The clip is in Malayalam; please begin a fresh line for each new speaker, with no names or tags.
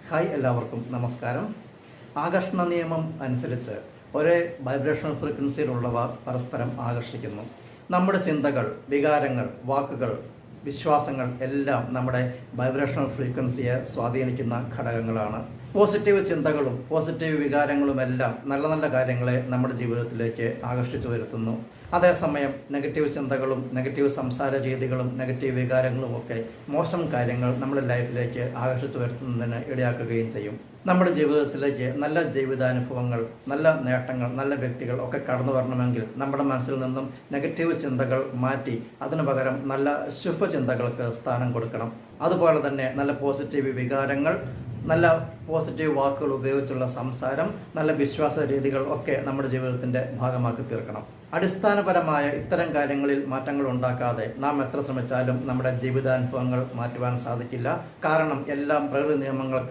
ഹായ്, എല്ലാവർക്കും നമസ്കാരം. ആകർഷണ നിയമം അനുസരിച്ച് ഒരേ വൈബ്രേഷണൽ ഫ്രീക്വൻസിയിലുള്ളവ പരസ്പരം ആകർഷിക്കുന്നു. നമ്മുടെ ചിന്തകൾ, വികാരങ്ങൾ, വാക്കുകൾ, വിശ്വാസങ്ങൾ എല്ലാം നമ്മുടെ വൈബ്രേഷണൽ ഫ്രീക്വൻസിയെ സ്വാധീനിക്കുന്ന ഘടകങ്ങളാണ്. പോസിറ്റീവ് ചിന്തകളും പോസിറ്റീവ് വികാരങ്ങളും എല്ലാം നല്ല നല്ല കാര്യങ്ങളെ നമ്മുടെ ജീവിതത്തിലേക്ക് ആകർഷിച്ചു വരുത്തുന്നു. അതേസമയം നെഗറ്റീവ് ചിന്തകളും നെഗറ്റീവ് സംസാര രീതികളും നെഗറ്റീവ് വികാരങ്ങളും ഒക്കെ മോശം കാര്യങ്ങൾ നമ്മുടെ ലൈഫിലേക്ക് ആകർഷിച്ചു വരുത്തുന്നതിന് ഇടയാക്കുകയും ചെയ്യും. നമ്മുടെ ജീവിതത്തിലേക്ക് നല്ല ജീവിതാനുഭവങ്ങൾ, നല്ല നേട്ടങ്ങൾ, നല്ല വ്യക്തികൾ ഒക്കെ കടന്നു വരണമെങ്കിൽ നമ്മുടെ മനസ്സിൽ നിന്നും നെഗറ്റീവ് ചിന്തകൾ മാറ്റി അതിനു പകരം നല്ല ശുഭചിന്തകൾക്ക് സ്ഥാനം കൊടുക്കണം. അതുപോലെ തന്നെ നല്ല പോസിറ്റീവ് വികാരങ്ങൾ, നല്ല പോസിറ്റീവ് വാക്കുകൾ ഉപയോഗിച്ചുള്ള സംസാരം, നല്ല വിശ്വാസ രീതികൾ ഒക്കെ നമ്മുടെ ജീവിതത്തിൻ്റെ ഭാഗമാക്കി തീർക്കണം. അടിസ്ഥാനപരമായ ഇത്തരം കാര്യങ്ങളിൽ മാറ്റങ്ങൾ ഉണ്ടാക്കാതെ നാം എത്ര ശ്രമിച്ചാലും നമ്മുടെ ജീവിതാനുഭവങ്ങൾ മാറ്റുവാൻ സാധിക്കില്ല. കാരണം എല്ലാം പ്രകൃതി നിയമങ്ങൾക്ക്